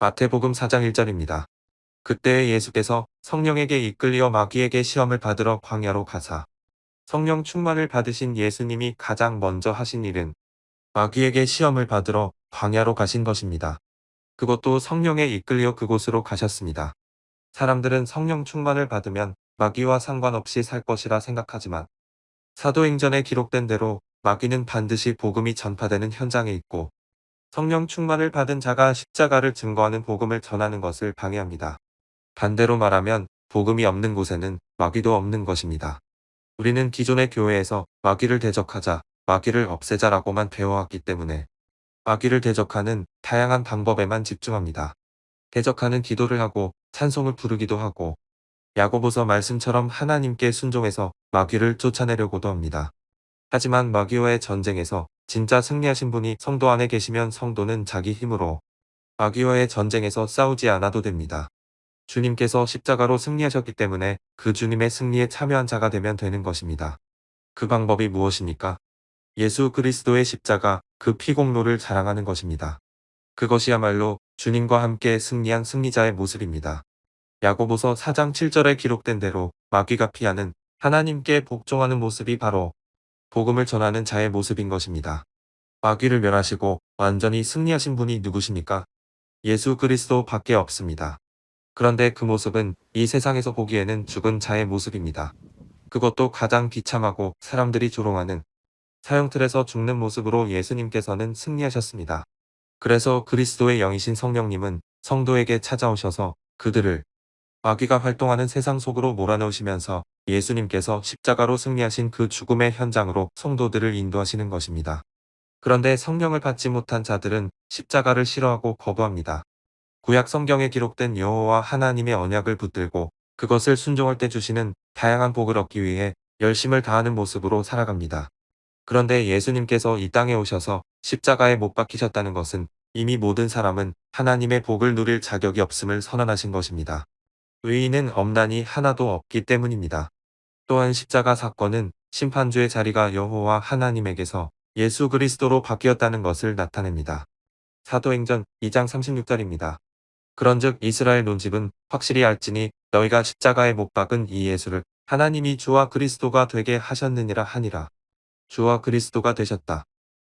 마태복음 4장 1절입니다. 그때 예수께서 성령에게 이끌려 마귀에게 시험을 받으러 광야로 가사 성령 충만을 받으신 예수님이 가장 먼저 하신 일은 마귀에게 시험을 받으러 광야로 가신 것입니다. 그것도 성령에 이끌려 그곳으로 가셨습니다. 사람들은 성령 충만을 받으면 마귀와 상관없이 살 것이라 생각하지만 사도행전에 기록된 대로 마귀는 반드시 복음이 전파되는 현장에 있고 성령 충만을 받은 자가 십자가를 증거하는 복음을 전하는 것을 방해합니다. 반대로 말하면 복음이 없는 곳에는 마귀도 없는 것입니다. 우리는 기존의 교회에서 마귀를 대적하자, 마귀를 없애자라고만 배워왔기 때문에 마귀를 대적하는 다양한 방법에만 집중합니다. 대적하는 기도를 하고 찬송을 부르기도 하고 야고보서 말씀처럼 하나님께 순종해서 마귀를 쫓아내려고도 합니다. 하지만 마귀와의 전쟁에서 진짜 승리하신 분이 성도 안에 계시면 성도는 자기 힘으로 마귀와의 전쟁에서 싸우지 않아도 됩니다. 주님께서 십자가로 승리하셨기 때문에 그 주님의 승리에 참여한 자가 되면 되는 것입니다. 그 방법이 무엇입니까? 예수 그리스도의 십자가, 그 피공로를 자랑하는 것입니다. 그것이야말로 주님과 함께 승리한 승리자의 모습입니다. 야고보서 4장 7절에 기록된 대로 마귀가 피하는 하나님께 복종하는 모습이 바로 복음을 전하는 자의 모습인 것입니다. 마귀를 멸하시고 완전히 승리하신 분이 누구십니까? 예수 그리스도 밖에 없습니다. 그런데 그 모습은 이 세상에서 보기에는 죽은 자의 모습입니다. 그것도 가장 비참하고 사람들이 조롱하는 사형틀에서 죽는 모습으로 예수님께서는 승리하셨습니다. 그래서 그리스도의 영이신 성령님은 성도에게 찾아오셔서 그들을 마귀가 활동하는 세상 속으로 몰아넣으시면서 예수님께서 십자가로 승리하신 그 죽음의 현장으로 성도들을 인도하시는 것입니다. 그런데 성령을 받지 못한 자들은 십자가를 싫어하고 거부합니다. 구약 성경에 기록된 여호와 하나님의 언약을 붙들고 그것을 순종할 때 주시는 다양한 복을 얻기 위해 열심을 다하는 모습으로 살아갑니다. 그런데 예수님께서 이 땅에 오셔서 십자가에 못 박히셨다는 것은 이미 모든 사람은 하나님의 복을 누릴 자격이 없음을 선언하신 것입니다. 의인은 없나니 하나도 없기 때문입니다. 또한 십자가 사건은 심판주의 자리가 여호와 하나님에게서 예수 그리스도로 바뀌었다는 것을 나타냅니다. 사도행전 2장 36절입니다. 그런즉 이스라엘 논집은 확실히 알지니 너희가 십자가에 못 박은 이 예수를 하나님이 주와 그리스도가 되게 하셨느니라 하니라. 주와 그리스도가 되셨다.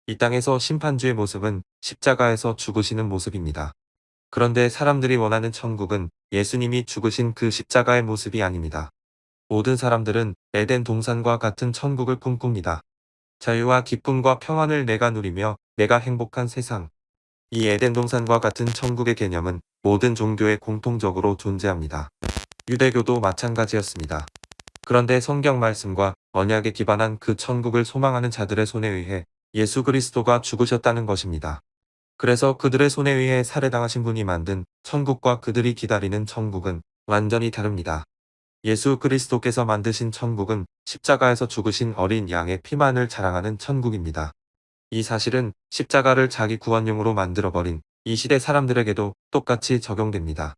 이 땅에서 심판주의 모습은 십자가에서 죽으시는 모습입니다. 그런데 사람들이 원하는 천국은 예수님이 죽으신 그 십자가의 모습이 아닙니다. 모든 사람들은 에덴 동산과 같은 천국을 꿈꿉니다. 자유와 기쁨과 평안을 내가 누리며 내가 행복한 세상. 이 에덴 동산과 같은 천국의 개념은 모든 종교에 공통적으로 존재합니다. 유대교도 마찬가지였습니다. 그런데 성경 말씀과 언약에 기반한 그 천국을 소망하는 자들의 손에 의해 예수 그리스도가 죽으셨다는 것입니다. 그래서 그들의 손에 의해 살해당하신 분이 만든 천국과 그들이 기다리는 천국은 완전히 다릅니다. 예수 그리스도께서 만드신 천국은 십자가에서 죽으신 어린 양의 피만을 자랑하는 천국입니다. 이 사실은 십자가를 자기 구원용으로 만들어버린 이 시대 사람들에게도 똑같이 적용됩니다.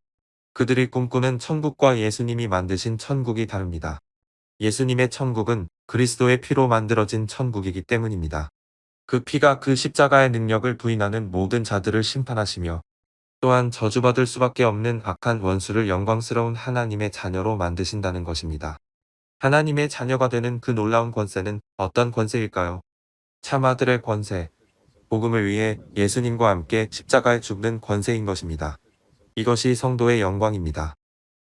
그들이 꿈꾸는 천국과 예수님이 만드신 천국이 다릅니다. 예수님의 천국은 그리스도의 피로 만들어진 천국이기 때문입니다. 그 피가 그 십자가의 능력을 부인하는 모든 자들을 심판하시며 또한 저주받을 수밖에 없는 악한 원수를 영광스러운 하나님의 자녀로 만드신다는 것입니다. 하나님의 자녀가 되는 그 놀라운 권세는 어떤 권세일까요? 참아들의 권세, 복음을 위해 예수님과 함께 십자가에 죽는 권세인 것입니다. 이것이 성도의 영광입니다.